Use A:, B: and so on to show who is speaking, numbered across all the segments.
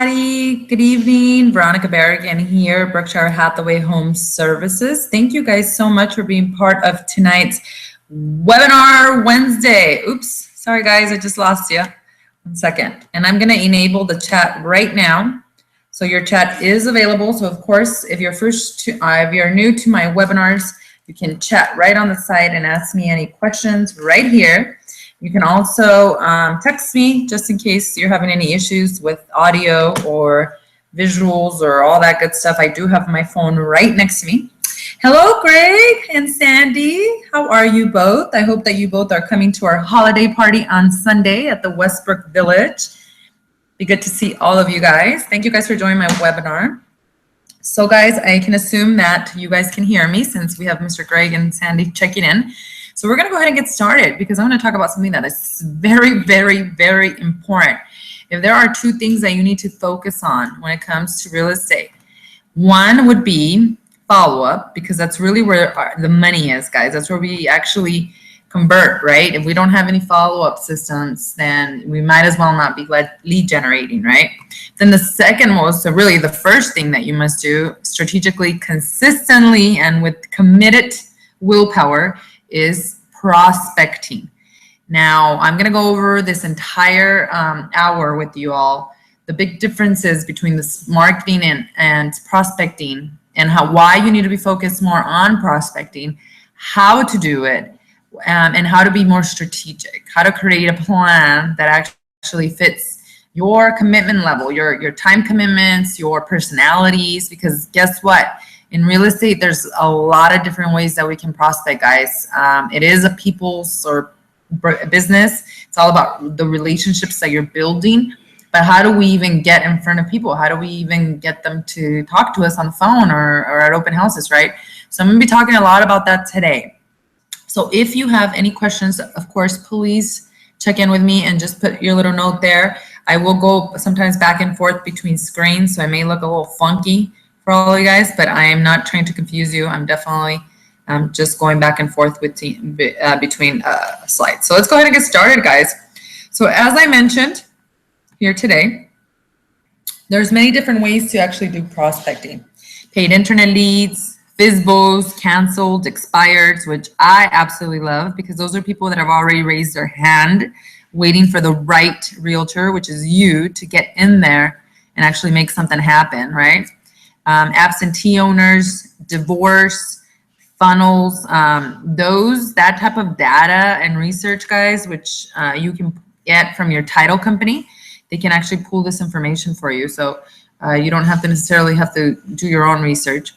A: Good evening. Veronica Berrigan here, Berkshire Hathaway Home Services. Thank you guys so much for being part of tonight's webinar Wednesday. Oops, sorry guys, I just lost you. 1 second. And I'm going to enable the chat right now. So your chat is available. So of course, if you're if you're new to my webinars, you can chat right on the side and ask me any questions right here. You can also text me just in case you're having any issues with audio or visuals or all that good stuff. I do have my phone right next to me. Hello, Greg and Sandy. How are you both? I hope that you both are coming to our holiday party on Sunday at the Westbrook Village. Be good to see all of you guys. Thank you guys for joining my webinar. So guys, I can assume that you guys can hear me since we have Mr. Greg and Sandy checking in. So we're going to go ahead and get started because I want to talk about something that is very, very, very important. If there are two things that you need to focus on when it comes to real estate, one would be follow-up, because that's really where the money is, guys. That's where we actually convert, right? If we don't have any follow-up systems, then we might as well not be lead generating, right? Then the second most, so really the first thing that you must do strategically, consistently, and with committed willpower is prospecting. Now, I'm going to go over this entire hour with you all, the big differences between this marketing and prospecting, and why you need to be focused more on prospecting, how to do it, and how to be more strategic, how to create a plan that actually fits your commitment level, your time commitments, your personalities, because guess what? In real estate, there's a lot of different ways that we can prospect, guys. It is a people's or business. It's all about the relationships that you're building. But how do we even get in front of people? How do we even get them to talk to us on the phone or at open houses, right? So I'm going to be talking a lot about that today. So if you have any questions, of course, please check in with me and just put your little note there. I will go sometimes back and forth between screens, so I may look a little funky for all of you guys, but I am not trying to confuse you. I'm definitely just going back and forth between slides. So let's go ahead and get started, guys. So as I mentioned here today, there's many different ways to actually do prospecting. Paid internet leads, FISBOs, canceled, expireds, which I absolutely love because those are people that have already raised their hand waiting for the right realtor, which is you, to get in there and actually make something happen, right? Absentee owners, divorce, funnels, that type of data and research, guys, which you can get from your title company. They can actually pull this information for you. So you don't have to necessarily have to do your own research.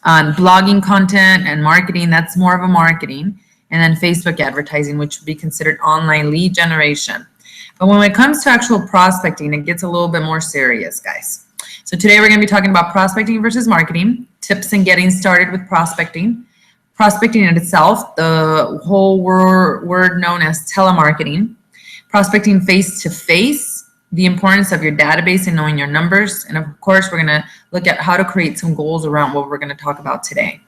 A: Blogging content and marketing, that's more of a marketing. And then Facebook advertising, which would be considered online lead generation. But when it comes to actual prospecting, it gets a little bit more serious, guys. So today we're going to be talking about prospecting versus marketing, tips in getting started with prospecting, prospecting in itself, the whole word known as telemarketing, prospecting face-to-face, the importance of your database and knowing your numbers, and of course we're going to look at how to create some goals around what we're going to talk about today.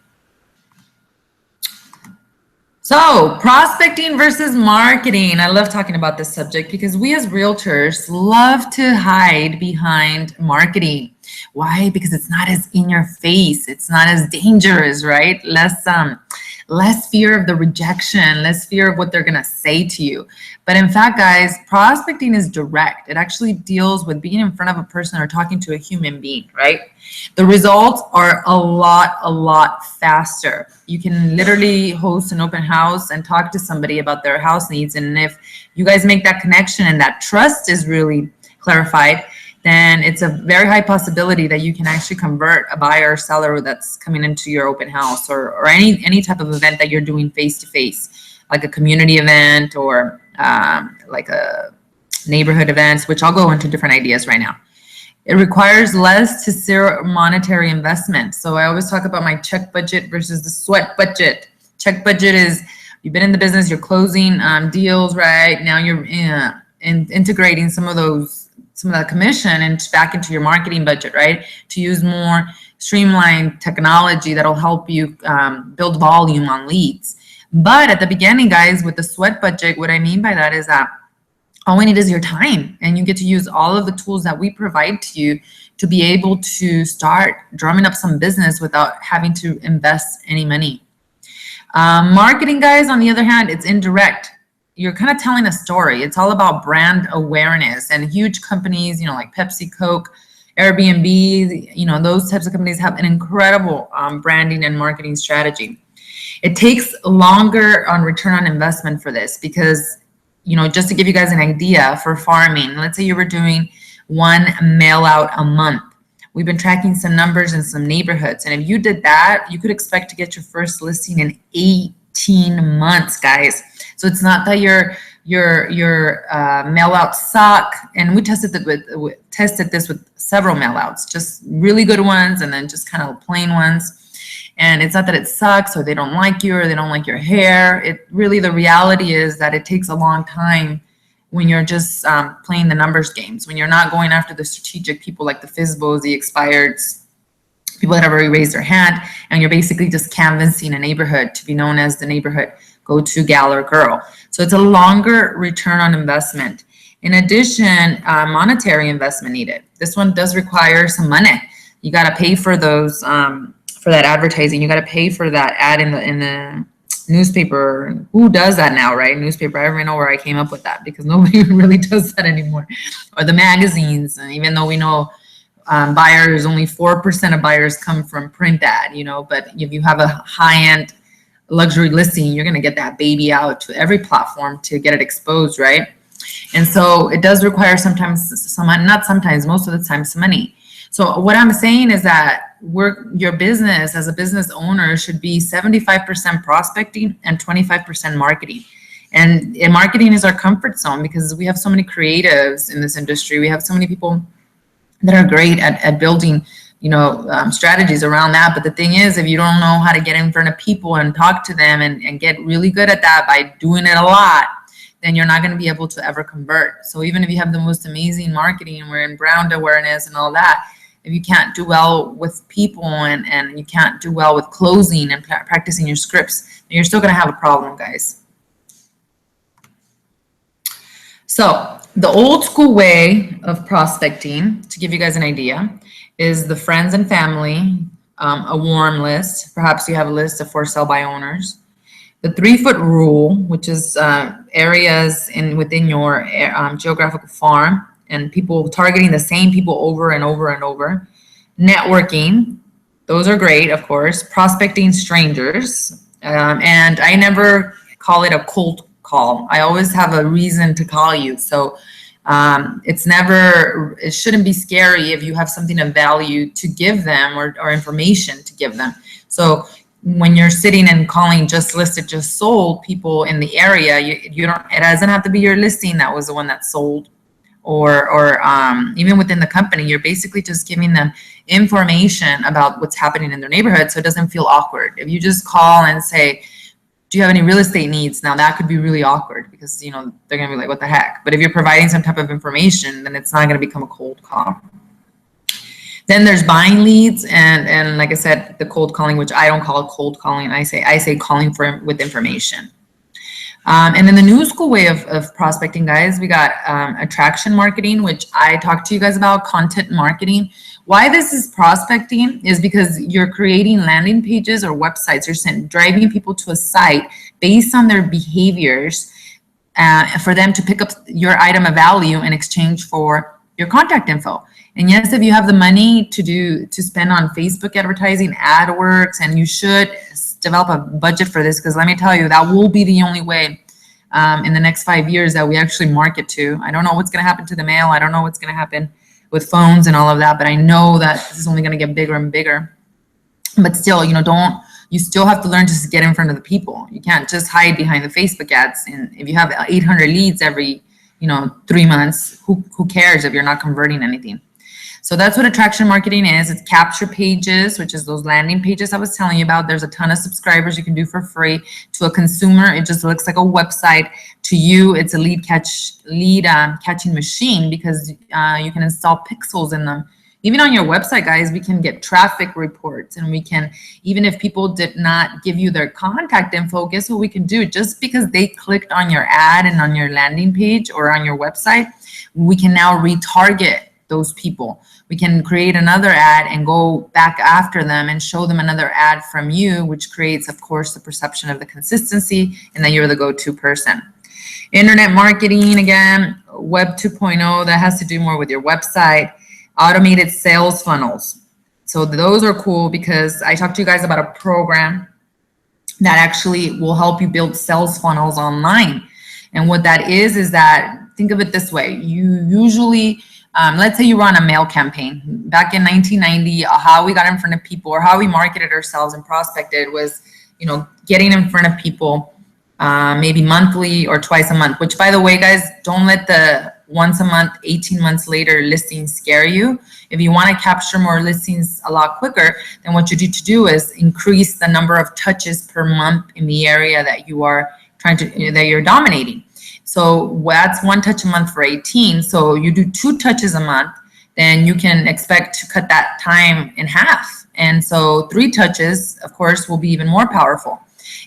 A: So prospecting versus marketing. I love talking about this subject because we as realtors love to hide behind marketing. Why? Because it's not as in your face. It's not as dangerous, right? Less fear of the rejection, less fear of what they're going to say to you. But in fact, guys, prospecting is direct. It actually deals with being in front of a person or talking to a human being, right? The results are a lot faster. You can literally host an open house and talk to somebody about their house needs. And if you guys make that connection and that trust is really clarified, then it's a very high possibility that you can actually convert a buyer or seller that's coming into your open house or any type of event that you're doing face-to-face, like a community event or like a neighborhood events, which I'll go into different ideas right now. It requires less to zero monetary investment. So I always talk about my check budget versus the sweat budget. Check budget is you've been in the business, you're closing deals, right? Now you're integrating some of that commission and back into your marketing budget, right? To use more streamlined technology that'll help you build volume on leads. But at the beginning, guys, with the sweat budget, what I mean by that is that all we need is your time, and you get to use all of the tools that we provide to you to be able to start drumming up some business without having to invest any money. Marketing, guys, on the other hand, it's indirect. You're kind of telling a story. It's all about brand awareness, and huge companies, like Pepsi, Coke, Airbnb, those types of companies have an incredible branding and marketing strategy. It takes longer on return on investment for this because, just to give you guys an idea, for farming, let's say you were doing one mail out a month. We've been tracking some numbers in some neighborhoods, and if you did that, you could expect to get your first listing in 18 months, guys. So it's not that your mail outs suck, and we tested this with several mail outs, just really good ones and then just kind of plain ones. And it's not that it sucks or they don't like you or they don't like your hair. It really, the reality is that it takes a long time when you're just playing the numbers games, when you're not going after the strategic people like the FISBOs, the expireds, people that have already raised their hand, and you're basically just canvassing a neighborhood to be known as the neighborhood go-to gal or girl. So it's a longer return on investment. In addition, monetary investment needed. This one does require some money. You got to pay for those, for that advertising. You got to pay for that ad in the newspaper. Who does that now, right? Newspaper. I don't even know where I came up with that because nobody really does that anymore. Or the magazines. And even though we know buyers, only 4% of buyers come from print ad, but if you have a high-end luxury listing, you're going to get that baby out to every platform to get it exposed, right? And so it does require sometimes most of the time, some money. So what I'm saying is that your business as a business owner should be 75% prospecting and 25% marketing. And marketing is our comfort zone because we have so many creatives in this industry. We have so many people that are great at building, strategies around that. But the thing is, if you don't know how to get in front of people and talk to them and get really good at that by doing it a lot, then you're not going to be able to ever convert. So even if you have the most amazing marketing and we're in brand awareness and all that, if you can't do well with people and you can't do well with closing and practicing your scripts, then you're still going to have a problem, guys. So the old school way of prospecting, to give you guys an idea, is the friends and family, a warm list. Perhaps you have a list of for sale by owners. The 3-foot rule, which is areas within your geographical farm and people targeting the same people over and over and over. Networking, those are great, of course. Prospecting strangers, and I never call it a cold call. I always have a reason to call you. So it shouldn't be scary if you have something of value to give them or information to give them. So when you're sitting and calling just listed, just sold people in the area, it doesn't have to be your listing that was the one that sold, or even within the company, you're basically just giving them information about what's happening in their neighborhood so it doesn't feel awkward. If you just call and say, do you have any real estate needs? Now that could be really awkward because, they're going to be like, what the heck? But if you're providing some type of information, then it's not going to become a cold call. Then there's buying leads and like I said, the cold calling, which I don't call it cold calling. I say calling with information. And then the new school way of prospecting, guys, we got attraction marketing, which I talked to you guys about, content marketing. Why this is prospecting is because you're creating landing pages or websites. You're driving people to a site based on their behaviors for them to pick up your item of value in exchange for your contact info. And yes, if you have the money to spend on Facebook advertising, AdWorks, and you should develop a budget for this, because let me tell you, that will be the only way in the next 5 years that we actually market to. I don't know what's going to happen to the mail. I don't know what's going to happen with phones and all of that, but I know that this is only going to get bigger and bigger. But still, you still have to learn to get in front of the people. You can't just hide behind the Facebook ads. And if you have 800 leads every 3 months, who cares if you're not converting anything? So that's what attraction marketing is. It's capture pages, which is those landing pages I was telling you about. There's a ton of subscribers you can do for free. To a consumer, it just looks like a website. To you, it's a catching machine because you can install pixels in them. Even on your website, guys, we can get traffic reports, and we can, even if people did not give you their contact info, guess what we can do? Just because they clicked on your ad and on your landing page or on your website, we can now retarget those people. We can create another ad and go back after them and show them another ad from you, which creates, of course, the perception of the consistency and that you're the go-to person. Internet marketing, again, Web 2.0, that has to do more with your website. Automated sales funnels. So those are cool because I talked to you guys about a program that actually will help you build sales funnels online. And what that is that, think of it this way. You usually, let's say you run a mail campaign. Back in 1990, how we got in front of people or how we marketed ourselves and prospected was, getting in front of people maybe monthly or twice a month, which, by the way, guys, don't let the once a month, 18 months later listings scare you. If you want to capture more listings a lot quicker, then what you need to do is increase the number of touches per month in the area that you are that you're dominating. So that's 1 touch a month for 18. So you do 2 touches a month, then you can expect to cut that time in half. And so 3 touches, of course, will be even more powerful.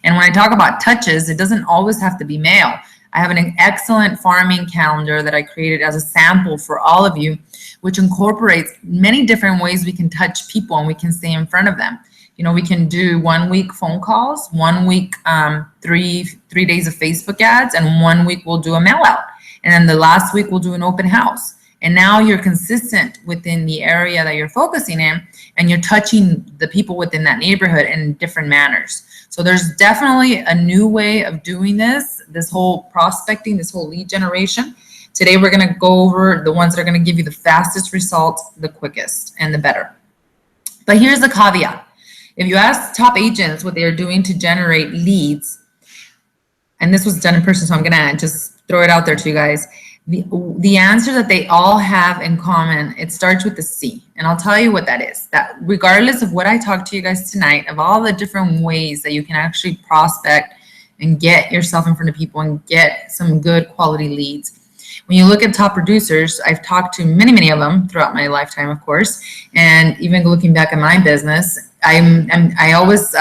A: And when I talk about touches, it doesn't always have to be mail. I have an excellent farming calendar that I created as a sample for all of you, which incorporates many different ways we can touch people and we can stay in front of them. We can do 1 week phone calls, 1 week, 3 days of Facebook ads, and 1 week we'll do a mail out. And then the last week we'll do an open house. And now you're consistent within the area that you're focusing in, and you're touching the people within that neighborhood in different manners. So there's definitely a new way of doing this whole prospecting, this whole lead generation. Today, we're going to go over the ones that are going to give you the fastest results, the quickest, and the better. But here's the caveat. If you ask top agents what they are doing to generate leads, and this was done in person, so I'm going to just throw it out there to you guys. The answer that they all have in common, it starts with the C. And I'll tell you what that is. That regardless of what I talk to you guys tonight, of all the different ways that you can actually prospect and get yourself in front of people and get some good quality leads. When you look at top producers, I've talked to many of them throughout my lifetime, of course, and even looking back at my business, I always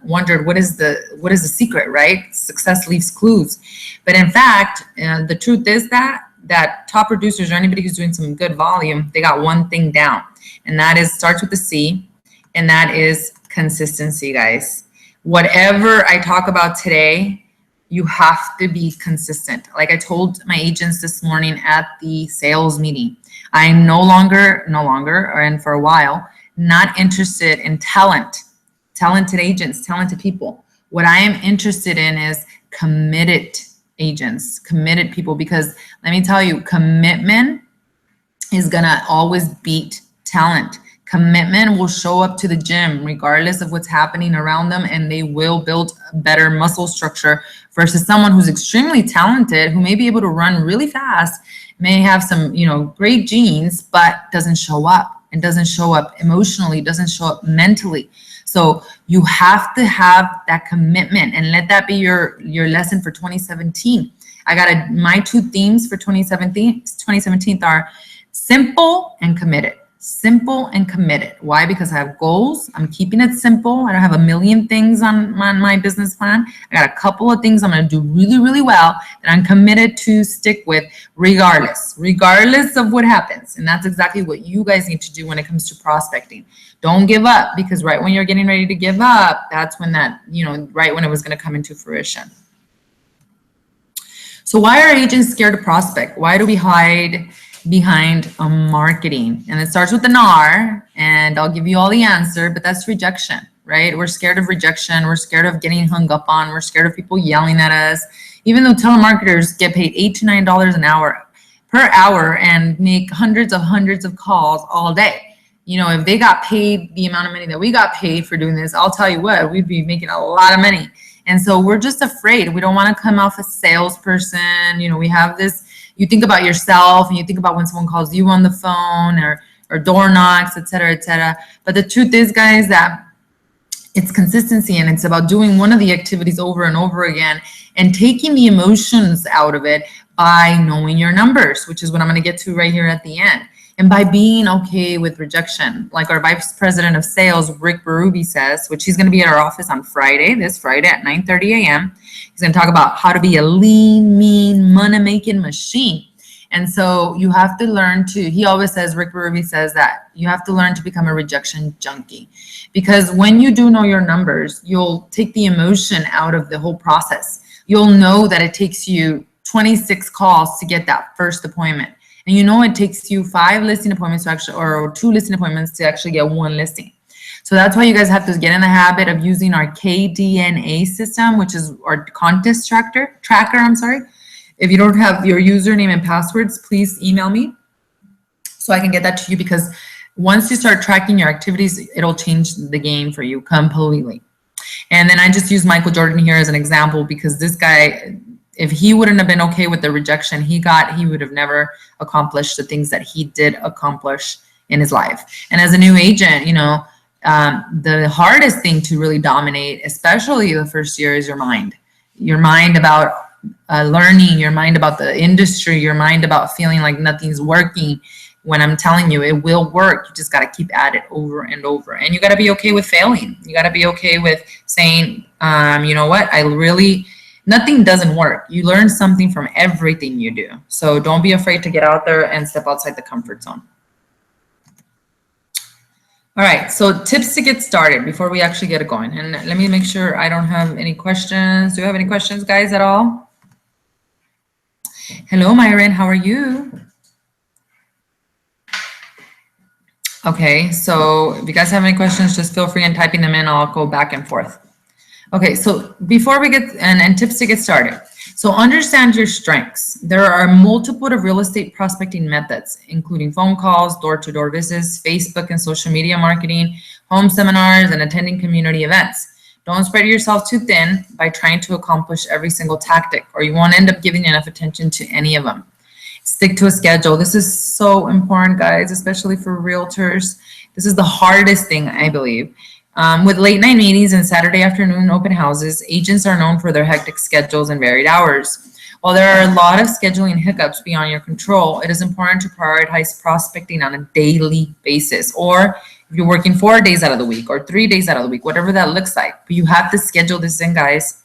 A: wondered what is the secret, right? Success leaves clues. But in fact, the truth is that top producers or anybody who's doing some good volume, they got one thing down, and that is starts with the C, and that is consistency, guys. Whatever I talk about today, you have to be consistent. Like I told my agents this morning at the sales meeting, I'm no longer, and for a while, not interested in talented agents, talented people. What I am interested in is committed agents, committed people, because let me tell you, commitment is gonna always beat talent. Commitment will show up to the gym regardless of what's happening around them, and they will build a better muscle structure versus someone who's extremely talented, who may be able to run really fast, may have some, great genes, but doesn't show up, and doesn't show up emotionally, doesn't show up mentally. So you have to have that commitment, and let that be your lesson for 2017. I got my 2 themes for 2017 are simple and committed. Simple and committed. Why? Because I have goals. I'm keeping it simple. I don't have a million things on my business plan. I got a couple of things I'm going to do really, really well that I'm committed to stick with regardless of what happens. And that's exactly what you guys need to do when it comes to prospecting. Don't give up, because right when you're getting ready to give up, that's when right when it was going to come into fruition. So why are agents scared to prospect? Why do we hide behind marketing? And it starts with an R, and I'll give you all the answer, but that's rejection, right? We're scared of rejection. We're scared of getting hung up on. We're scared of people yelling at us. Even though telemarketers get paid $8 to $9 an hour per hour and make hundreds of calls all day. If they got paid the amount of money that we got paid for doing this, I'll tell you what, we'd be making a lot of money. And so we're just afraid. We don't want to come off a salesperson. We have this, you think about yourself and you think about when someone calls you on the phone or door knocks, et cetera, et cetera. But the truth is, guys, that it's consistency, and it's about doing one of the activities over and over again and taking the emotions out of it by knowing your numbers, which is what I'm going to get to right here at the end. And by being okay with rejection, like our vice president of sales, Rick Berube says, which he's going to be at our office on Friday, this Friday at 9:30 a.m. He's going to talk about how to be a lean, mean, money-making machine. And so you have to learn to, he always says, Rick Berube says that you have to learn to become a rejection junkie. Because when you do know your numbers, you'll take the emotion out of the whole process. You'll know that it takes you 26 calls to get that first appointment. And you know it takes you 5 listing appointments to actually, or 2 listing appointments to actually get 1 listing. So that's why you guys have to get in the habit of using our KDNA system, which is our contest tracker. If you don't have your username and passwords, please email me so I can get that to you, because once you start tracking your activities, it'll change the game for you completely. And then I just use Michael Jordan here as an example, because this guy, if he wouldn't have been okay with the rejection he got, he would have never accomplished the things that he did accomplish in his life. And as a new agent, you know, the hardest thing to really dominate, especially the first year, is your mind. Your mind about learning, your mind about the industry, your mind about feeling like nothing's working. When I'm telling you, it will work. You just got to keep at it over and over. And you got to be okay with failing. You got to be okay with saying, you know what, nothing doesn't work. You learn something from everything you do. So don't be afraid to get out there and step outside the comfort zone. All right, so tips to get started before we actually get it going. And let me make sure I don't have any questions. Do you have any questions, guys, at all? Hello, Myron, how are you? Okay, so if you guys have any questions, just feel free and typing them in. I'll go back and forth. Okay, so before we get, and tips to get started. So understand your strengths. There are multiple real estate prospecting methods, including phone calls, door-to-door visits, Facebook and social media marketing, home seminars, and attending community events. Don't spread yourself too thin by trying to accomplish every single tactic, or you won't end up giving enough attention to any of them. Stick to a schedule. This is so important, guys, especially for realtors. This is the hardest thing, I believe. With late night meetings and Saturday afternoon open houses, agents are known for their hectic schedules and varied hours. While there are a lot of scheduling hiccups beyond your control, it is important to prioritize prospecting on a daily basis, or if you're working 4 days out of the week or 3 days out of the week, whatever that looks like. But you have to schedule this in, guys.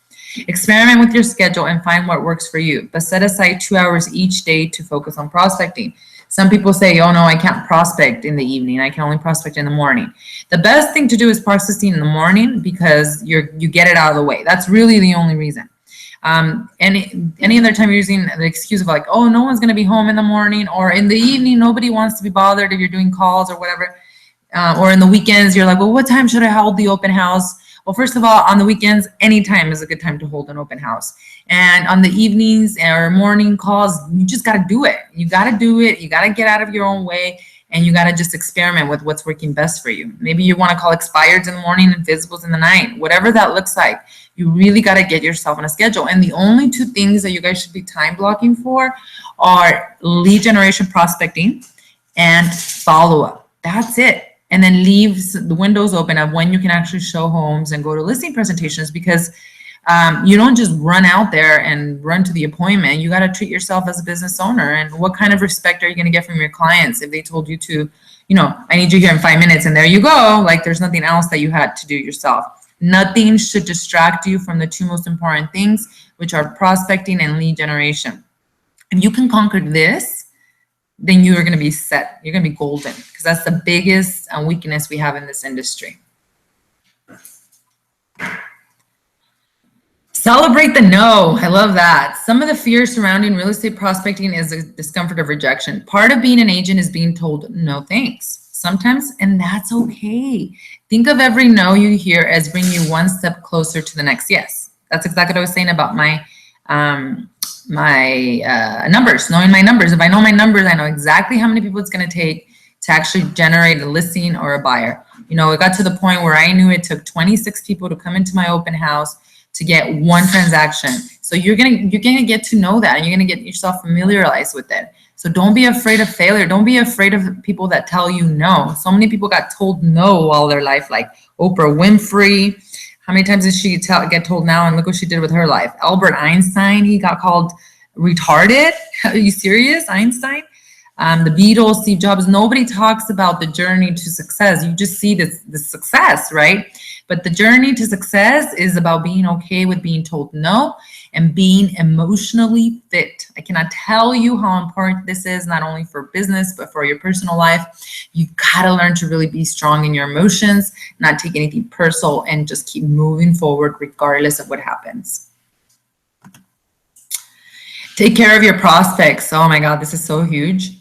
A: Experiment with your schedule and find what works for you, but set aside 2 hours each day to focus on prospecting. Some people say, oh no, I can't prospect in the evening. I can only prospect in the morning. The best thing to do is prospecting in the morning, because you get it out of the way. That's really the only reason. Any other time you're using the excuse of like, oh, no one's going to be home in the morning, or in the evening, nobody wants to be bothered if you're doing calls or whatever. Or in the weekends, you're like, well, what time should I hold the open house? Well, first of all, on the weekends, any time is a good time to hold an open house. And on the evenings or morning calls, you just got to do it. You got to do it. You got to get out of your own way, and you got to just experiment with what's working best for you. Maybe you want to call expireds in the morning and physicals in the night. Whatever that looks like, you really got to get yourself on a schedule. And the only 2 things that you guys should be time blocking for are lead generation prospecting and follow-up. That's it. And then leaves the windows open of when you can actually show homes and go to listing presentations, because you don't just run out there and run to the appointment. You got to treat yourself as a business owner. And what kind of respect are you going to get from your clients if they told you to, you know, I need you here in 5 minutes and there you go. Like there's nothing else that you had to do yourself. Nothing should distract you from the 2 most important things, which are prospecting and lead generation. If you can conquer this, then you are going to be set. You're going to be golden, because that's the biggest weakness we have in this industry. Celebrate the no. I love that. Some of the fears surrounding real estate prospecting is the discomfort of rejection. Part of being an agent is being told no thanks sometimes, and that's okay. Think of every no you hear as bringing you 1 step closer to the next yes. That's exactly what I was saying about my numbers, knowing my numbers. If I know my numbers, I know exactly how many people it's going to take to actually generate a listing or a buyer. You know, it got to the point where I knew it took 26 people to come into my open house to get 1 transaction. So you're gonna get to know that, and you're gonna get yourself familiarized with it. So don't be afraid of failure. Don't be afraid of people that tell you no. So many people got told no all their life, like Oprah Winfrey. How many times did she get told now? And look what she did with her life. Albert Einstein, he got called retarded. Are you serious, Einstein? The Beatles, Steve Jobs, nobody talks about the journey to success. You just see the success, right? But the journey to success is about being okay with being told no and being emotionally fit. I cannot tell you how important this is, not only for business, but for your personal life. You gotta learn to really be strong in your emotions, not take anything personal, and just keep moving forward regardless of what happens. Take care of your prospects. Oh my God, this is so huge.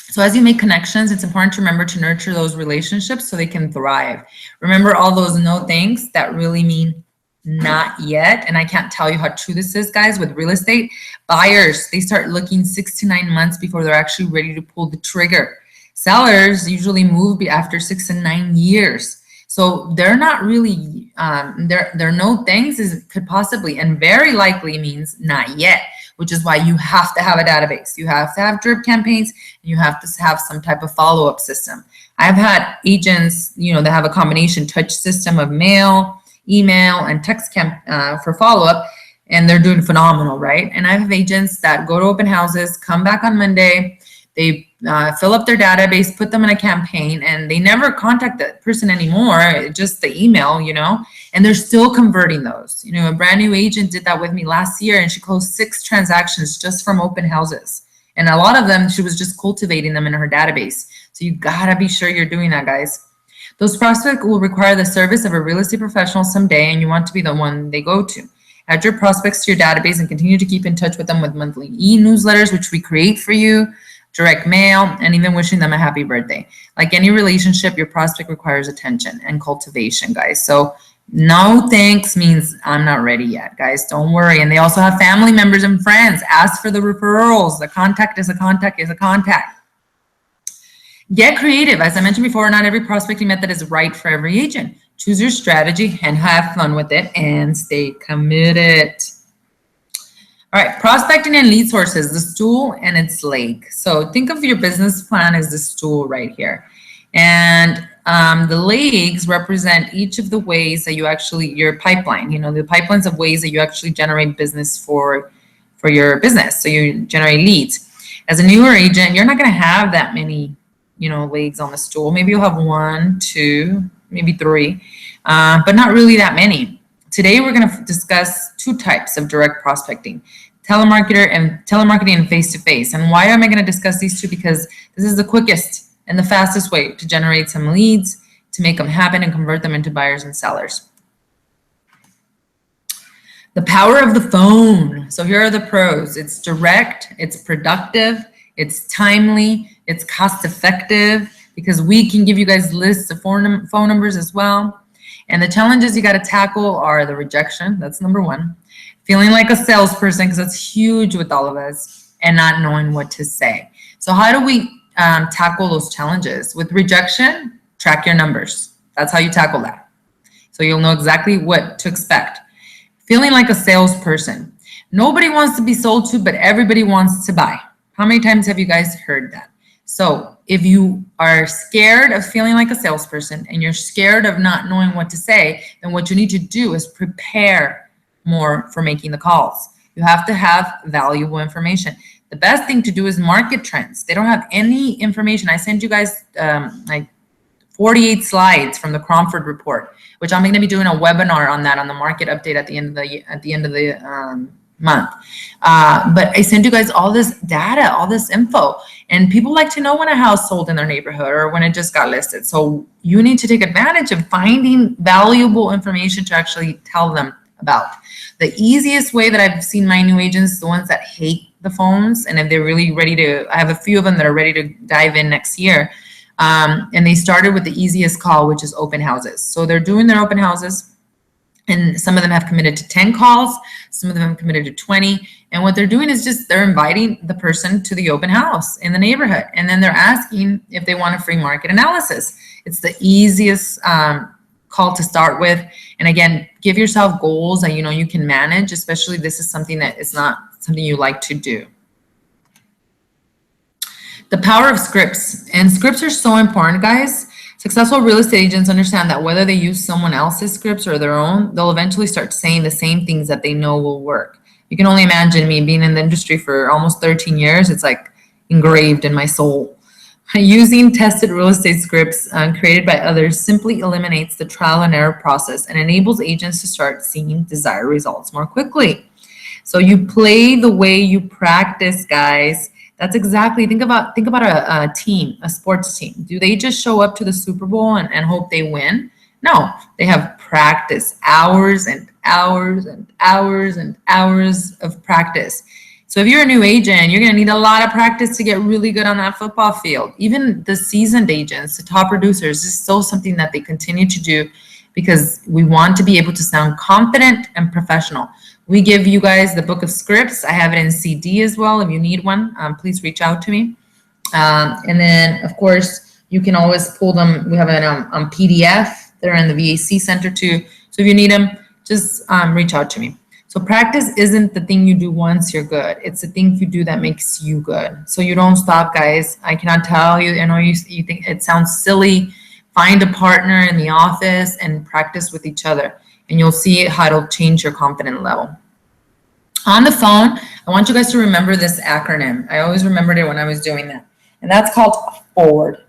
A: So as you make connections, it's important to remember to nurture those relationships so they can thrive. Remember all those no thanks that really mean not yet. And I can't tell you how true this is, guys. With real estate, buyers, they start looking 6 to 9 months before they're actually ready to pull the trigger. Sellers usually move after 6 and 9 years. So they're not really, their no thanks could possibly and very likely means not yet, which is why you have to have a database. You have to have drip campaigns, and you have to have some type of follow-up system. I've had agents, that have a combination touch system of mail, email, and text for follow-up, and they're doing phenomenal, right? And I have agents that go to open houses, come back on Monday, they fill up their database, put them in a campaign, and they never contact that person anymore, just the email, and they're still converting those. A brand new agent did that with me last year, and she closed 6 transactions just from open houses. And a lot of them, she was just cultivating them in her database. So you gotta be sure you're doing that, guys. Those prospects will require the service of a real estate professional someday, and you want to be the one they go to. Add your prospects to your database and continue to keep in touch with them with monthly e-newsletters, which we create for you, direct mail, and even wishing them a happy birthday. Like any relationship, your prospect requires attention and cultivation, guys. So no thanks means I'm not ready yet, guys. Don't worry. And they also have family members and friends. Ask for the referrals. The contact is a contact is a contact. Get creative. As I mentioned before, not every prospecting method is right for every agent. Choose your strategy and have fun with it and stay committed. All right, prospecting and lead sources, the stool and its leg. So think of your business plan as the stool right here. And the legs represent each of the ways that you actually, your pipeline, the pipelines of ways that you actually generate business for your business. So you generate leads. As a newer agent, you're not going to have that many, legs on the stool. Maybe you'll have 1, 2, maybe 3, but not really that many. Today, we're going to discuss 2 types of direct prospecting, telemarketing and face-to-face. And why am I going to discuss these 2? Because this is the quickest and the fastest way to generate some leads, to make them happen and convert them into buyers and sellers. The power of the phone. So here are the pros. It's direct, it's productive, it's timely, it's cost-effective, because we can give you guys lists of phone numbers as well. And the challenges you got to tackle are the rejection. That's number 1. Feeling like a salesperson, because that's huge with all of us, and not knowing what to say. So how do we tackle those challenges? With rejection, track your numbers. That's how you tackle that. So you'll know exactly what to expect. Feeling like a salesperson. Nobody wants to be sold to, but everybody wants to buy. How many times have you guys heard that? So if you are scared of feeling like a salesperson and you're scared of not knowing what to say, then what you need to do is prepare more for making the calls. You have to have valuable information. The best thing to do is market trends. They don't have any information. I sent you guys like 48 slides from the Cromford report, which I'm going to be doing a webinar on that, on the market update at the end of the month. But I sent you guys all this data, all this info, and people like to know when a house sold in their neighborhood or when it just got listed. So you need to take advantage of finding valuable information to actually tell them about. The easiest way that I've seen my new agents, the ones that hate the phones, and if they're really ready to, I have a few of them that are ready to dive in next year, and they started with the easiest call, which is open houses. So they're doing their open houses, and some of them have committed to 10 calls, some of them have committed to 20, and what they're doing is just they're inviting the person to the open house in the neighborhood, and then they're asking if they want a free market analysis. It's the easiest call to start with. And again, give yourself goals that you can manage, especially this is something that is not something you like to do. The power of scripts. And scripts are so important, guys. Successful real estate agents understand that whether they use someone else's scripts or their own, they'll eventually start saying the same things that they know will work. You can only imagine me being in the industry for almost 13 years. It's like, engraved in my soul. Using tested real estate scripts created by others simply eliminates the trial and error process and enables agents to start seeing desired results more quickly. So you play the way you practice, guys. That's exactly, think about a team, a sports team. Do they just show up to the Super Bowl and hope they win? No, they have practice, hours and hours and hours and hours of practice. So if you're a new agent, you're going to need a lot of practice to get really good on that football field. Even the seasoned agents, the top producers, this is still something that they continue to do because we want to be able to sound confident and professional. We give you guys the book of scripts. I have it in CD as well. If you need one, please reach out to me. And then, of course, you can always pull them. We have it on PDF. They're in the VAC Center too. So if you need them, just reach out to me. So practice isn't the thing you do once you're good. It's the thing you do that makes you good. So you don't stop, guys. I cannot tell you. I know you think it sounds silly. Find a partner in the office and practice with each other, and you'll see how it'll change your confidence level. On the phone, I want you guys to remember this acronym. I always remembered it when I was doing that, and that's called FORWARD.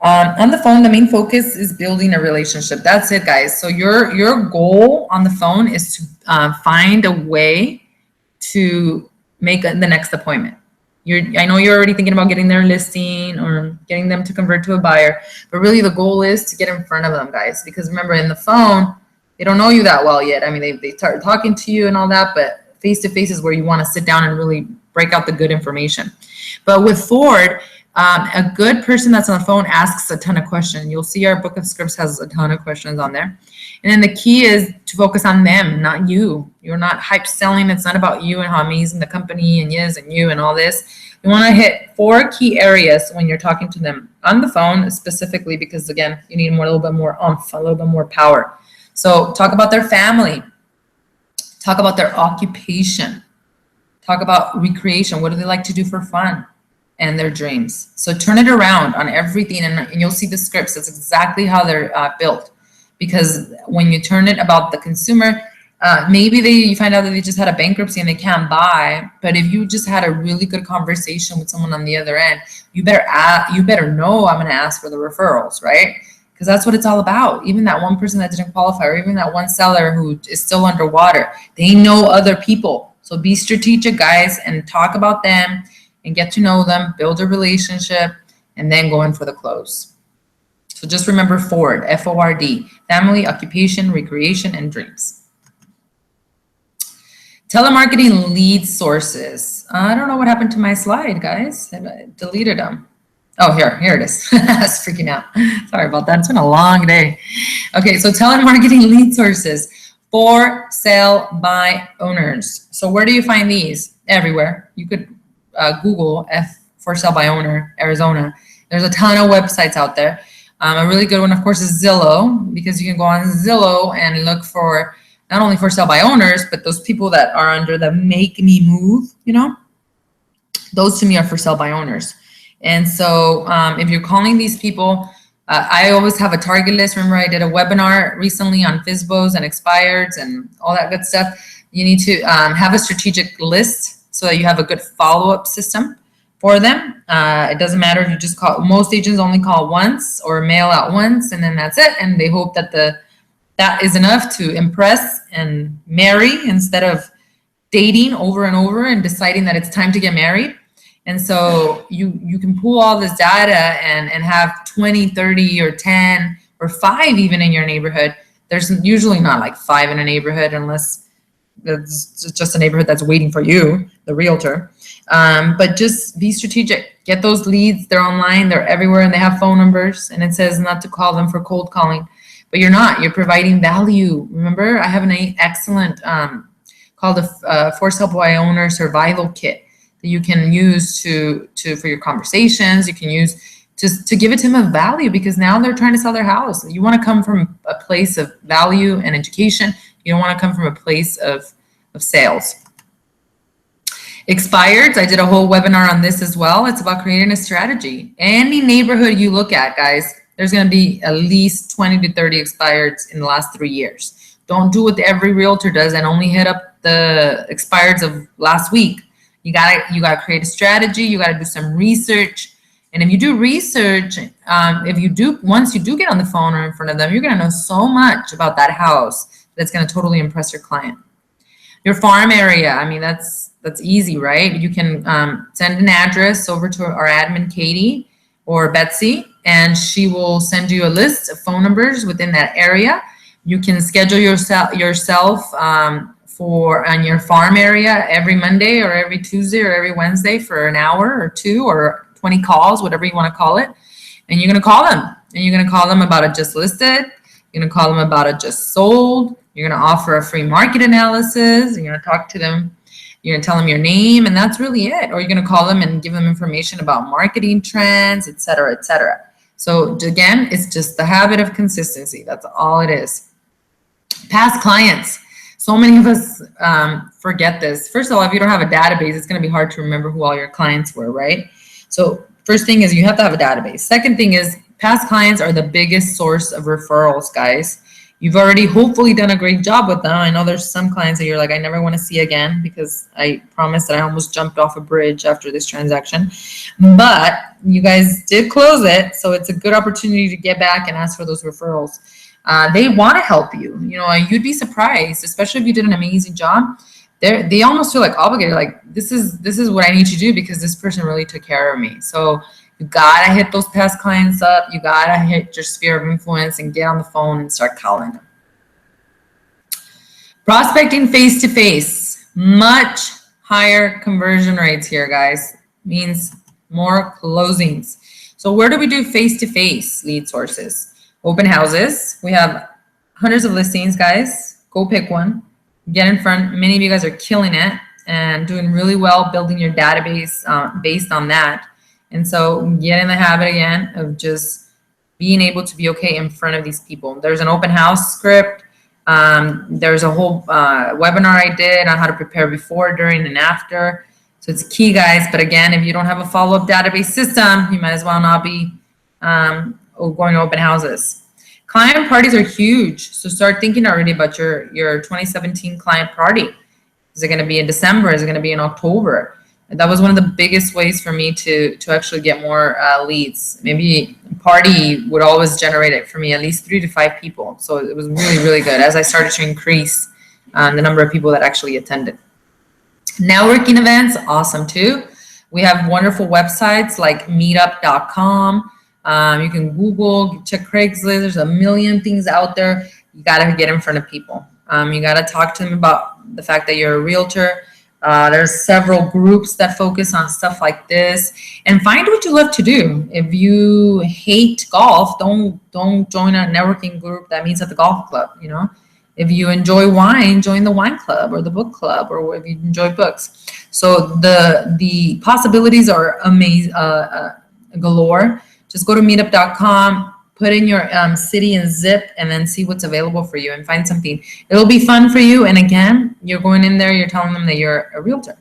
A: On the phone, the main focus is building a relationship. That's it, guys. So your goal on the phone is to find a way to make the next appointment. I know you're already thinking about getting their listing or getting them to convert to a buyer, but really the goal is to get in front of them, guys. Because remember, in the phone, they don't know you that well yet. I mean, they start talking to you and all that, but face-to-face is where you want to sit down and really break out the good information. But with Ford, a good person that's on the phone asks a ton of questions. You'll see our book of scripts has a ton of questions on there. And then the key is to focus on them, not you. You're not hype selling. It's not about you and how amazing the company and is and you and all this. You want to hit 4 key areas when you're talking to them on the phone specifically, because again, you need a little bit more oomph, a little bit more power. So talk about their family. Talk about their occupation. Talk about recreation. What do they like to do for fun? And their dreams. So turn it around on everything, and you'll see the scripts. That's exactly how they're built. Because when you turn it about the consumer, maybe you find out that they just had a bankruptcy and they can't buy. But if you just had a really good conversation with someone on the other end, you better know I'm going to ask for the referrals, right? Because that's what it's all about. Even that one person that didn't qualify, or even that one seller who is still underwater, they know other people. So be strategic, guys, and talk about them and get to know them, build a relationship, and then go in for the close. So just remember FORD, F-O-R-D, family, occupation, recreation, and dreams. Telemarketing lead sources. I don't know what happened to my slide, guys. I deleted them. Oh, here it is. I was freaking out. Sorry about that. It's been a long day. Okay, so telemarketing lead sources for sale by owners. So where do you find these? Everywhere. You could Google for sale by owner, Arizona. There's a ton of websites out there. A really good one, of course, is Zillow, because you can go on Zillow and look for not only for sale by owners, but those people that are under the make me move, those to me are for sale by owners. And so if you're calling these people, I always have a target list. Remember, I did a webinar recently on FSBOs and expireds and all that good stuff. You need to have a strategic list so that you have a good follow-up system for them. It doesn't matter if you just call. Most agents only call once or mail out once, and then that's it. And they hope that that is enough to impress and marry instead of dating over and over and deciding that it's time to get married. And so you can pull all this data and have 20, 30, or 10, or 5 even in your neighborhood. There's usually not like 5 in a neighborhood unless it's just a neighborhood that's waiting for you, the realtor. But just be strategic. Get those leads. They're online. They're everywhere, and they have phone numbers. And it says not to call them for cold calling. But you're not. You're providing value. Remember, I have an excellent called a For Sale by Owner Survival Kit that you can use for your conversations. You can use just to give it to them a value, because now they're trying to sell their house. You want to come from a place of value and education. You don't want to come from a place of sales. Expireds, I did a whole webinar on this as well. It's about creating a strategy. Any neighborhood you look at, guys, there's going to be at least 20 to 30 expireds in the last 3 years. Don't do what every realtor does and only hit up the expireds of last week. You gotta create a strategy. You gotta do some research. And if you do research, once you do get on the phone or in front of them, you're gonna know so much about that house that's gonna totally impress your client. Your farm area, I mean, that's easy, right? You can send an address over to our admin, Katie or Betsy, and she will send you a list of phone numbers within that area. You can schedule yourself for on your farm area every Monday or every Tuesday or every Wednesday for an hour or two or 20 calls, whatever you want to call it. And you're going to call them. And you're going to call them about a just listed. You're going to call them about a just sold. You're going to offer a free market analysis. You're going to talk to them. You're going to tell them your name, and that's really it. Or you're going to call them and give them information about marketing trends, et cetera, et cetera. So again, it's just the habit of consistency. That's all it is. Past clients. So many of us forget this. First of all, if you don't have a database, it's going to be hard to remember who all your clients were, right? So first thing is you have to have a database. Second thing is past clients are the biggest source of referrals, guys. You've already hopefully done a great job with them. I know there's some clients that you're like, I never want to see again because I promised that I almost jumped off a bridge after this transaction. But you guys did close it, so it's a good opportunity to get back and ask for those referrals. They want to help you. You know, you'd be surprised, especially if you did an amazing job. They almost feel like obligated, like this is what I need to do because this person really took care of me. So you gotta hit those past clients up. You gotta hit your sphere of influence and get on the phone and start calling them. Prospecting face to face, much higher conversion rates here, guys. Means more closings. So where do we do face to face lead sources? Open houses. We have hundreds of listings, guys. Go pick one. Get in front. Many of you guys are killing it and doing really well building your database based on that. And so get in the habit again of just being able to be okay in front of these people. There's an open house script. There's a whole webinar I did on how to prepare before, during, and after. So it's key, guys. But again, if you don't have a follow-up database system, you might as well not be going to open houses. Client parties are huge. So start thinking already about your 2017 client party. Is it going to be in December? Is it going to be in October? That was one of the biggest ways for me to actually get more leads. Maybe party would always generate it for me, at least 3 to 5 people. So it was really, really good as I started to increase the number of people that actually attended. Networking events, awesome too. We have wonderful websites like meetup.com. You can Google, check Craigslist. There's a million things out there. You got to get in front of people. You got to talk to them about the fact that you're a realtor. There's several groups that focus on stuff like this, and find what you love to do. If you hate golf, don't join a networking group that meets at the golf club. You know, if you enjoy wine, join the wine club or the book club, or if you enjoy books. So the possibilities are amazing, galore. Just go to meetup.com. Put in your city and zip and then see what's available for you and find something. It'll be fun for you. And again, you're going in there, you're telling them that you're a realtor.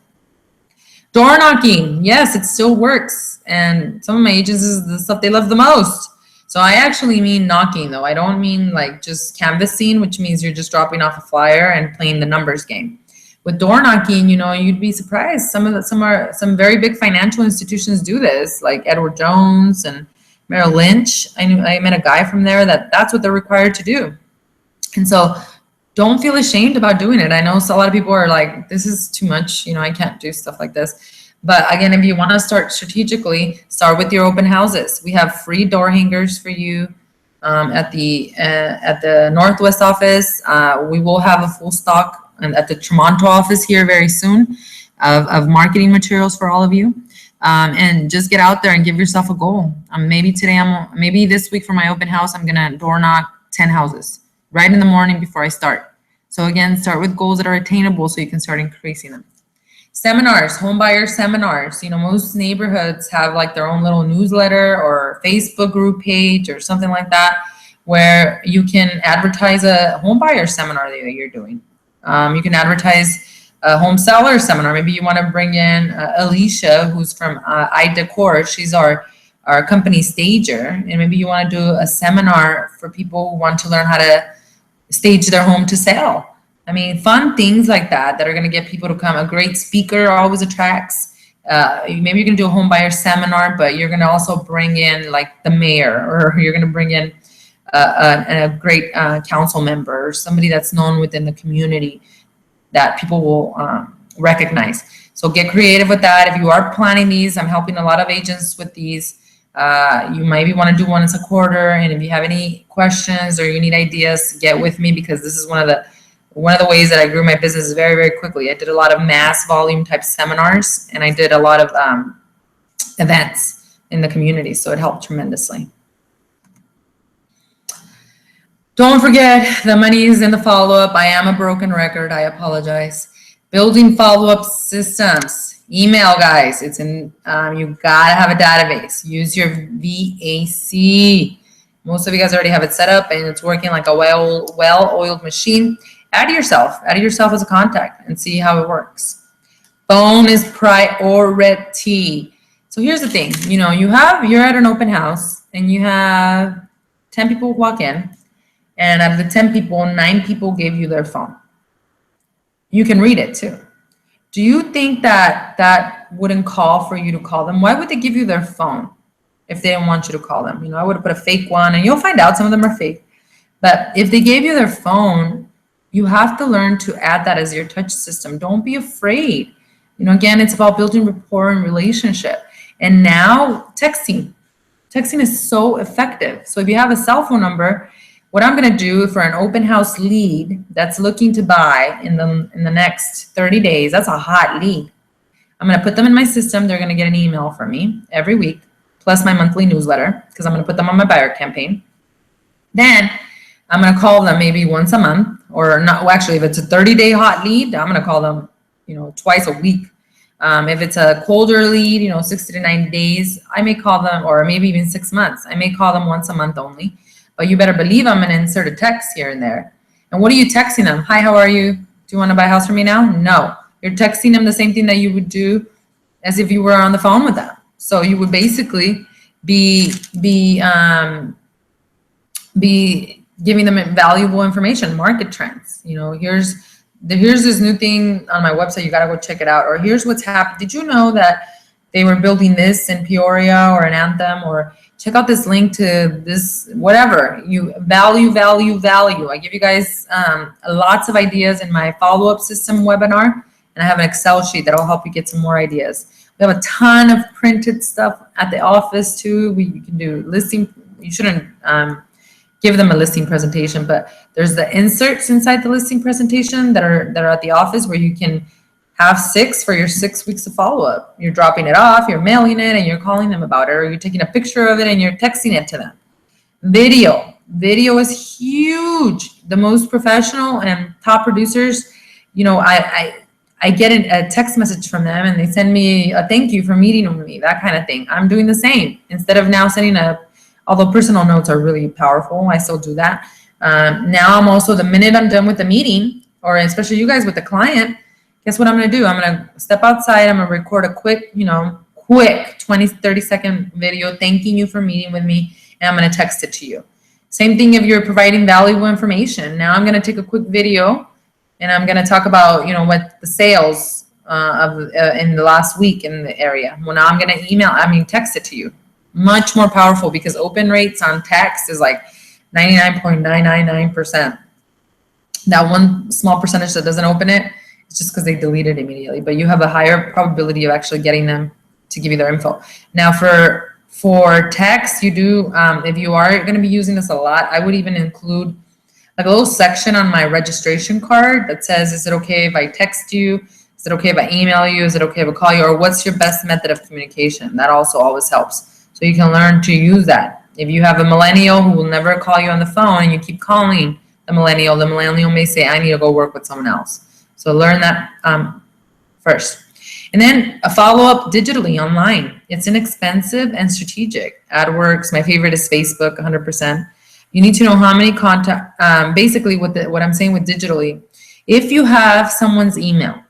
A: Door knocking. Yes, it still works. And some of my agents is the stuff they love the most. So I actually mean knocking though. I don't mean like just canvassing, which means you're just dropping off a flyer and playing the numbers game. With door knocking, you know, you'd be surprised. Some very big financial institutions do this, like Edward Jones and Merrill Lynch. I met a guy from there that's what they're required to do. And so don't feel ashamed about doing it. I know a lot of people are like, this is too much. You know, I can't do stuff like this. But again, if you want to start strategically, start with your open houses. We have free door hangers for you at the Northwest office. We will have a full stock at the Tremonto office here very soon of marketing materials for all of you. And just get out there and give yourself a goal. Maybe this week for my open house, I'm gonna door knock 10 houses right in the morning before I start. So again, start with goals that are attainable so you can start increasing them. Seminars, home buyer seminars. You know, most neighborhoods have like their own little newsletter or Facebook group page or something like that, where you can advertise a home buyer seminar that you're doing. You can advertise a home seller seminar. Maybe you want to bring in Alicia, who's from iDecor. She's our company stager. And maybe you want to do a seminar for people who want to learn how to stage their home to sell. I mean, fun things like that are going to get people to come. A great speaker always attracts. Maybe you're going to do a home buyer seminar, but you're going to also bring in like the mayor, or you're going to bring in a great council member, or somebody that's known within the community that people will recognize. So get creative with that. If you are planning these, I'm helping a lot of agents with these. You maybe want to do one once a quarter, and if you have any questions or you need ideas, get with me, because this is one of the ways that I grew my business very, very quickly. I did a lot of mass volume type seminars, and I did a lot of events in the community, so it helped tremendously. Don't forget, the money is in the follow-up. I am a broken record. I apologize. Building follow-up systems. Email, guys. It's in. You gotta have a database. Use your VAC. Most of you guys already have it set up, and it's working like a well-oiled machine. Add yourself as a contact, and see how it works. Phone is priority. So here's the thing. You know, you're at an open house, and you have 10 people walk in. And out of the 10 people, 9 people gave you their phone. You can read it too. Do you think that wouldn't call for you to call them? Why would they give you their phone if they didn't want you to call them? You know, I would have put a fake one, and you'll find out some of them are fake. But if they gave you their phone, you have to learn to add that as your touch system. Don't be afraid. You know, again, it's about building rapport and relationship. And now texting. Texting is so effective. So if you have a cell phone number, what I'm going to do for an open house lead that's looking to buy in the next 30 days, that's a hot lead. I'm going to put them in my system. They're going to get an email from me every week, plus my monthly newsletter, because I'm going to put them on my buyer campaign. Then I'm going to call them maybe once a month, or not. Well, actually, if it's a 30-day hot lead, I'm going to call them, twice a week. If it's a colder lead, 60 to 90 days, I may call them, or maybe even 6 months. I may call them once a month only. But you better believe I'm going to insert a text here and there. And what are you texting them? Hi, how are you? Do you want to buy a house from me now? No. You're texting them the same thing that you would do as if you were on the phone with them. So you would basically be giving them valuable information, market trends. Here's this new thing on my website. You got to go check it out. Or here's what's happened. Did you know that they were building this in Peoria or in Anthem? Or check out this link to this, whatever. You value. I give you guys lots of ideas in my follow-up system webinar, and I have an Excel sheet that will help you get some more ideas. We have a ton of printed stuff at the office too. You can do listing. You shouldn't give them a listing presentation, but there's the inserts inside the listing presentation that are at the office, where you can have 6 for your 6 weeks of follow-up. You're dropping it off, you're mailing it, and you're calling them about it, or you're taking a picture of it and you're texting it to them. Video is huge. The most professional and top producers, I get a text message from them, and they send me a thank you for meeting with me, that kind of thing. I'm doing the same. Instead of now sending although personal notes are really powerful, I still do that. Now I'm also, the minute I'm done with the meeting, or especially you guys with the client, guess what I'm going to do? I'm going to step outside. I'm going to record a quick 20, 30-second video thanking you for meeting with me, and I'm going to text it to you. Same thing if you're providing valuable information. Now I'm going to take a quick video, and I'm going to talk about, what the sales in the last week in the area. Well, now I'm going to text it to you. Much more powerful, because open rates on text is like 99.999%. That one small percentage that doesn't open it, it's just because they delete it immediately. But you have a higher probability of actually getting them to give you their info. Now for text, you do, if you are going to be using this a lot, I would even include like a little section on my registration card that says, is it okay if I text you? Is it okay if I email you? Is it okay if I call you? Or what's your best method of communication? That also always helps. So you can learn to use that. If you have a millennial who will never call you on the phone, and you keep calling the millennial may say, I need to go work with someone else. So learn that first. And then a follow-up digitally online. It's inexpensive and strategic. AdWorks, my favorite is Facebook, 100%. You need to know how many contact, basically what I'm saying with digitally. If you have someone's email,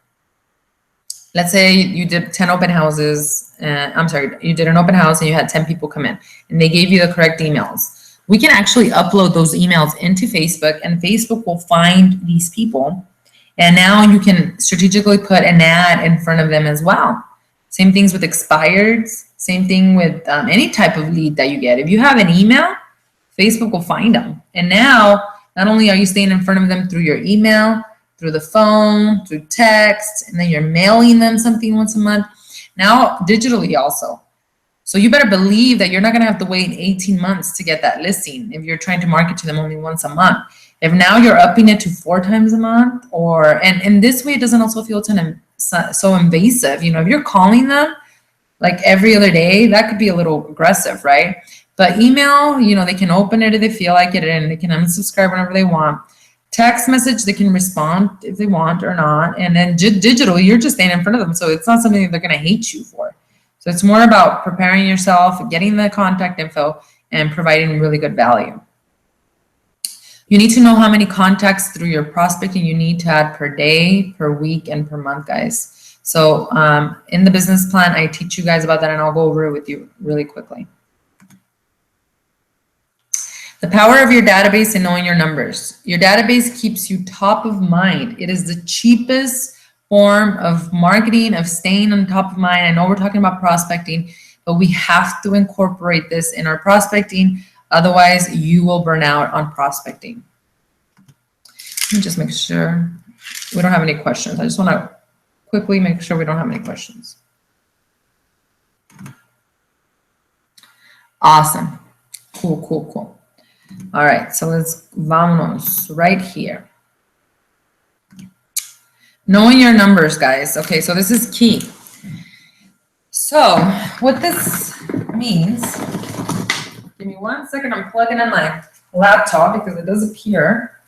A: let's say you did 10 open houses, you did an open house and you had 10 people come in, and they gave you the correct emails. We can actually upload those emails into Facebook, and Facebook will find these people, And now you can strategically put an ad in front of them as well. Same things with expireds. Same thing with any type of lead that you get. If you have an email, Facebook will find them. And now, not only are you staying in front of them through your email, through the phone, through text, and then you're mailing them something once a month, now digitally also. So you better believe that you're not going to have to wait 18 months to get that listing if you're trying to market to them only once a month. If now you're upping it to 4 times a month, and this way it doesn't also feel so invasive. You know, if you're calling them like every other day, that could be a little aggressive, right? But email, you know, they can open it if they feel like it, and they can unsubscribe whenever they want. Text message, they can respond if they want or not. And then digitally, you're just staying in front of them. So it's not something that they're going to hate you for. So it's more about preparing yourself, getting the contact info, and providing really good value. You need to know how many contacts through your prospecting you need to add per day, per week, and per month, guys. So in the business plan, I teach you guys about that, and I'll go over it with you really quickly. The power of your database and knowing your numbers. Your database keeps you top of mind. It is the cheapest form of marketing, of staying on top of mind. I know we're talking about prospecting, but we have to incorporate this in our prospecting. Otherwise, you will burn out on prospecting. Let me just make sure we don't have any questions. I just want to quickly make sure we don't have any questions. Awesome. Cool, cool, cool. All right, so let's vámonos right here. Knowing your numbers, guys. Okay, so this is key. So what this means, give me 1 second, I'm plugging in my laptop because it does appear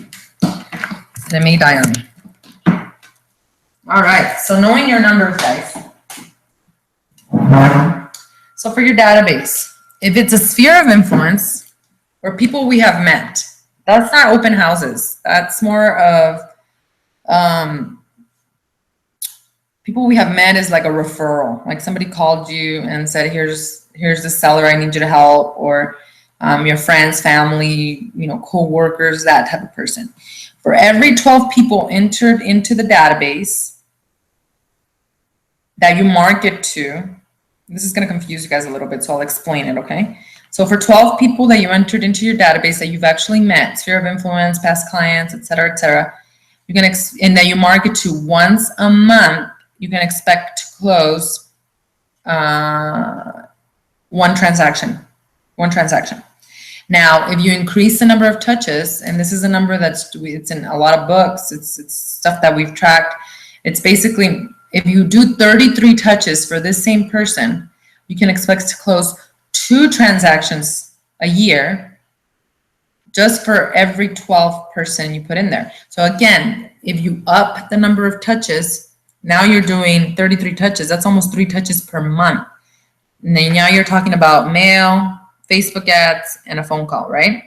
A: and it may die on me. All right, so knowing your numbers, guys. So for your database, if it's a sphere of influence or people we have met, that's not open houses. That's more of people we have met is like a referral. Like somebody called you and said, here's the seller, I need you to help, or your friends, family, you know, co-workers, that type of person. For every 12 people entered into the database that you market to, this is going to confuse you guys a little bit, so I'll explain it, okay? So for 12 people that you entered into your database that you've actually met, sphere of influence, past clients, et cetera, you can and that you market to once a month, you can expect to close one transaction. Now, if you increase the number of touches, and this is a number it's in a lot of books, it's stuff that we've tracked. It's basically, if you do 33 touches for this same person, you can expect to close 2 transactions a year just for every 12 person you put in there. So again, if you up the number of touches, now you're doing 33 touches. That's almost 3 touches per month. And then now you're talking about mail, Facebook ads, and a phone call, right?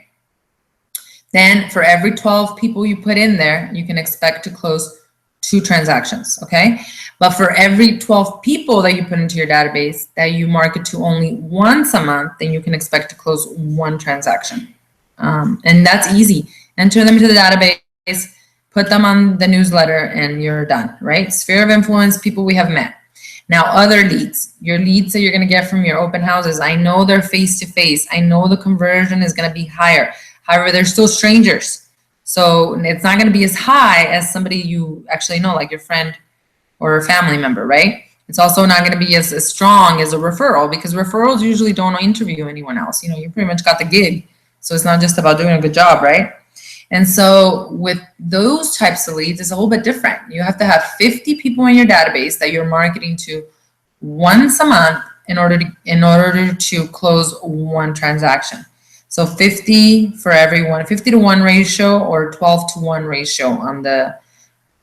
A: Then for every 12 people you put in there, you can expect to close 2 transactions, okay? But for every 12 people that you put into your database that you market to only once a month, then you can expect to close 1 transaction. And that's easy. Enter them into the database, put them on the newsletter, and you're done, right? Sphere of influence, people we have met. Now, other leads, your leads that you're going to get from your open houses, I know they're face-to-face. I know the conversion is going to be higher. However, they're still strangers. So it's not going to be as high as somebody you actually know, like your friend or a family member, right? It's also not going to be as strong as a referral, because referrals usually don't interview anyone else. You know, you pretty much got the gig. So it's not just about doing a good job, right? And so with those types of leads, it's a little bit different. You have to have 50 people in your database that you're marketing to once a month in order to close 1 transaction. So 50 for everyone, 50 to 1 ratio or 12 to 1 ratio on the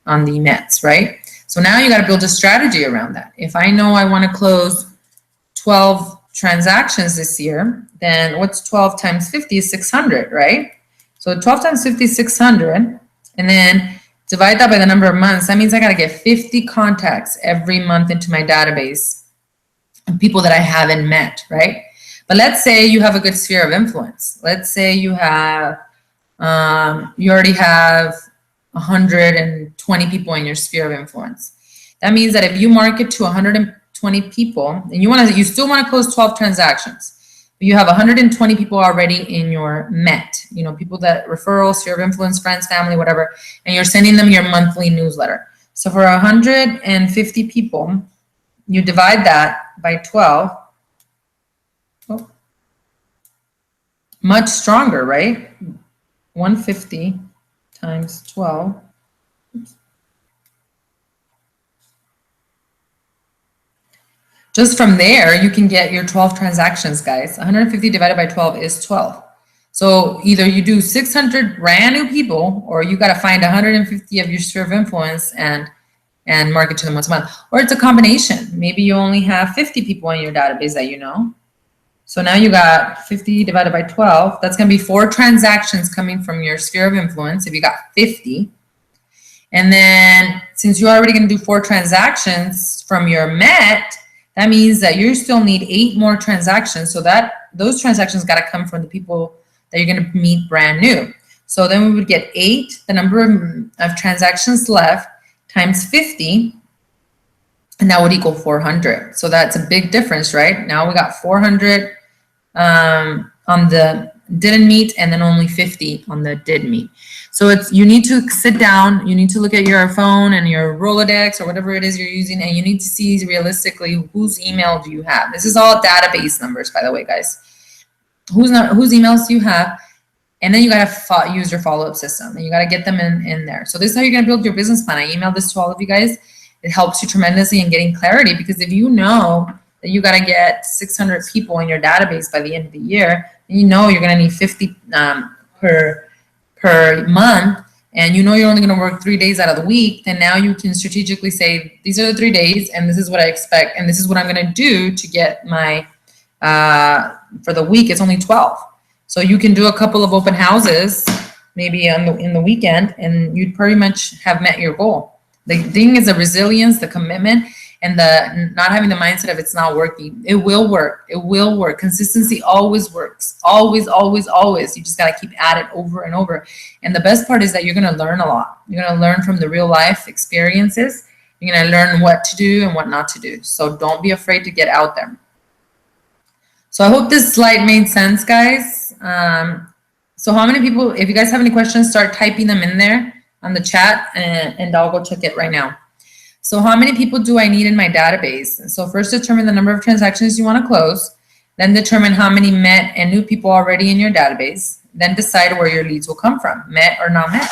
A: nets, right? So now you got to build a strategy around that. If I know I want to close 12 transactions this year, then what's 12 times 50 is 600, right? So 12 times 50 is 600, and then divide that by the number of months. That means I got to get 50 contacts every month into my database of people that I haven't met, right? But let's say you have a good sphere of influence. Let's say you have, you already have 120 people in your sphere of influence. That means that if you market to 120 people and you still want to close 12 transactions, but you have 120 people already in your MET, people that referrals, sphere of influence, friends, family, whatever, and you're sending them your monthly newsletter. So for 150 people, you divide that by 12. Oh, much stronger, right? 150 times 12. Just from there, you can get your 12 transactions, guys. 150 divided by 12 is 12. So either you do 600 brand new people, or you got to find 150 of your sphere of influence and market to them once a month. Or it's a combination. Maybe you only have 50 people in your database that you know. So now you got 50 divided by 12. That's going to be 4 transactions coming from your sphere of influence if you got 50. And then since you're already going to do 4 transactions from your MET, that means that you still need 8 more transactions. So that those transactions got to come from the people that you're going to meet brand new. So then we would get 8, the number of transactions left, times 50, and that would equal 400. So that's a big difference, right? Now we got 400 on the didn't meet, and then only 50 on the did meet. So you need to sit down, you need to look at your phone and your Rolodex or whatever it is you're using, and you need to see realistically whose email do you have. This is all database numbers, by the way, guys. Whose emails do you have? And then you got to use your follow-up system, and you got to get them in there. So this is how you're going to build your business plan. I emailed this to all of you guys. It helps you tremendously in getting clarity, because if you know that you got to get 600 people in your database by the end of the year, and you know you're going to need 50 per month, and you know you're only going to work 3 days out of the week, then now you can strategically say, these are the 3 days, and this is what I expect, and this is what I'm going to do to get my, for the week, it's only 12. So you can do a couple of open houses, maybe in the weekend, and you'd pretty much have met your goal. The thing is the resilience, the commitment, and the not having the mindset of it's not working. It will work. It will work. Consistency always works. Always, always, always. You just got to keep at it over and over. And the best part is that you're going to learn a lot. You're going to learn from the real life experiences. You're going to learn what to do and what not to do. So don't be afraid to get out there. So I hope this slide made sense, guys. So how many people, if you guys have any questions, start typing them in there on the chat, and I'll go check it right now. So how many people do I need in my database? So first determine the number of transactions you want to close, then determine how many met and new people already in your database, then decide where your leads will come from, met or not met.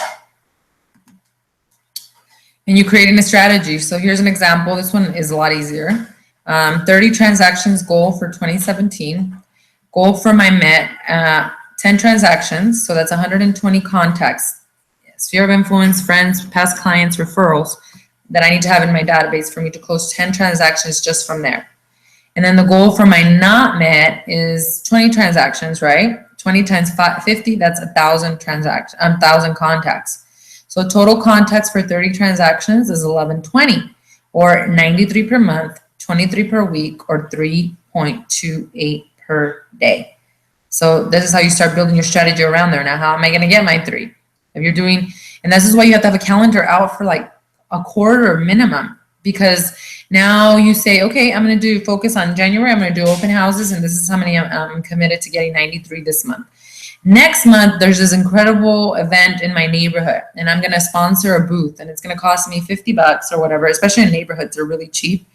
A: And you creating a strategy. So here's an example. This one is a lot easier. 30 transactions goal for 2017. Goal for my MET, 10 transactions. So that's 120 contacts, sphere of influence, friends, past clients, referrals that I need to have in my database for me to close 10 transactions just from there. And then the goal for my not MET is 20 transactions, right? 20 times 50, that's 1,000 transactions, 1,000 contacts. So total contacts for 30 transactions is 1120, or 93 per month, 23 per week, or 3.28 per day. So this is how you start building your strategy around there. Now, how am I going to get my 3? If you're doing, and this is why you have to have a calendar out for like a quarter minimum, because now you say, okay, I'm going to do focus on January. I'm going to do open houses, and this is how many I'm committed to getting 93 this month. Next month, there's this incredible event in my neighborhood, and I'm going to sponsor a booth, and it's going to cost me $50 or whatever, especially in neighborhoods, they're really cheap.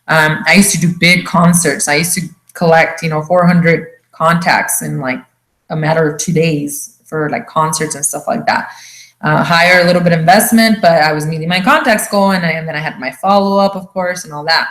A: I used to do big concerts. I used to collect, 400 contacts in like a matter of 2 days for like concerts and stuff like that. Higher a little bit investment, but I was meeting my contacts goal, and then I had my follow-up, of course, and all that.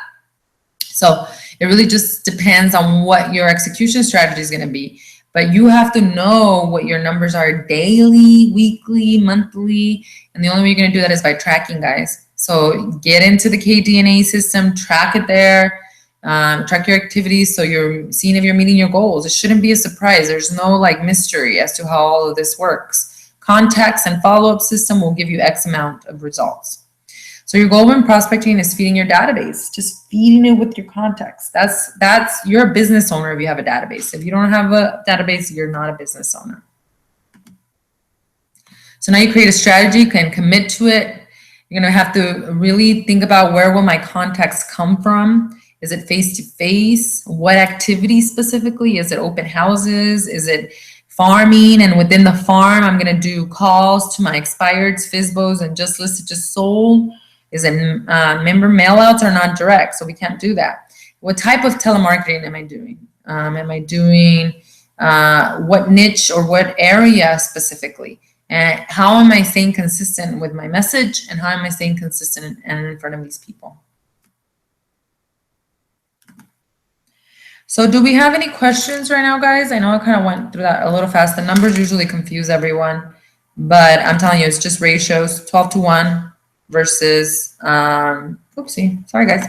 A: So it really just depends on what your execution strategy is going to be. But you have to know what your numbers are daily, weekly, monthly, and the only way you're going to do that is by tracking, guys. So get into the KDNA system, track it there, track your activities so you're seeing if you're meeting your goals. It shouldn't be a surprise. There's no like mystery as to how all of this works. Contacts and follow-up system will give you X amount of results. So your goal when prospecting is feeding your database, just feeding it with your contacts. That's you're a business owner if you have a database. If you don't have a database, you're not a business owner. So now you create a strategy, can commit to it. You're gonna have to really think about where will my contacts come from? Is it face-to-face? What activity specifically? Is it open houses? Is it farming? And within the farm, I'm gonna do calls to my expireds, FISBOs, and just listed, just sold. Is it member mailouts or not direct? So we can't do that. What type of telemarketing am I doing? Am I doing what niche or what area specifically? And how am I staying consistent with my message? And how am I staying consistent and in front of these people? So do we have any questions right now, guys? I know I kind of went through that a little fast. The numbers usually confuse everyone, but I'm telling you, it's just ratios, 12-1 versus, oopsie, sorry guys,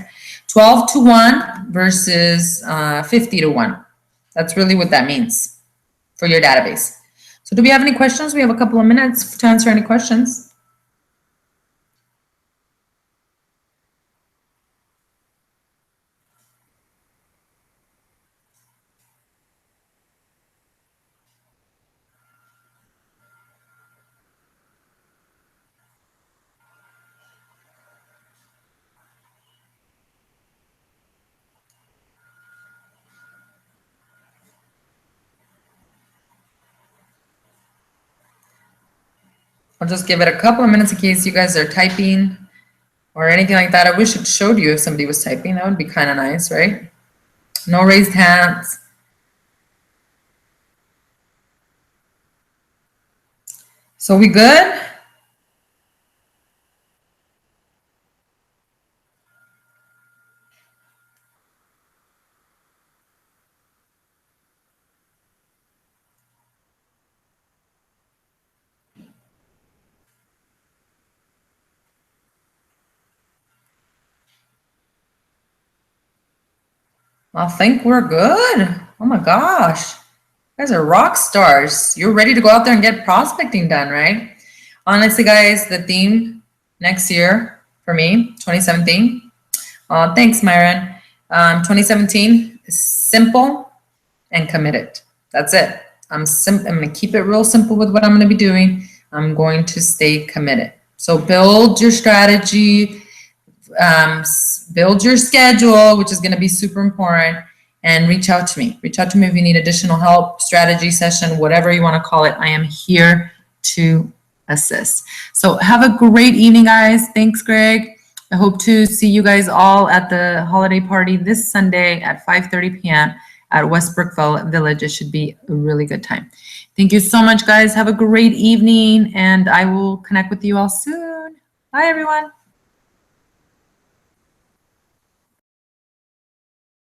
A: 12-1 versus 50-1. That's really what that means for your database. So do we have any questions? We have a couple of minutes to answer any questions. I'll just give it a couple of minutes in case you guys are typing or anything like that. I wish it showed you if somebody was typing. That would be kind of nice, right? No raised hands. So we good? I think we're good. Oh my gosh. You guys are rock stars. You're ready to go out there and get prospecting done, right? Honestly, guys, the theme next year for me, 2017. Thanks, Myron. 2017 is simple and committed. That's it. I'm going to keep it real simple with what I'm going to be doing. I'm going to stay committed. So build your strategy, build your schedule, which is going to be super important, and reach out to me. Reach out to me if you need additional help, strategy session, whatever you want to call it. I am here to assist. So have a great evening, guys. Thanks, Greg. I hope to see you guys all at the holiday party this Sunday at 5:30 p.m. at Westbrookville Village. It should be a really good time. Thank you so much, guys. Have a great evening, and I will connect with you all soon. Bye, everyone.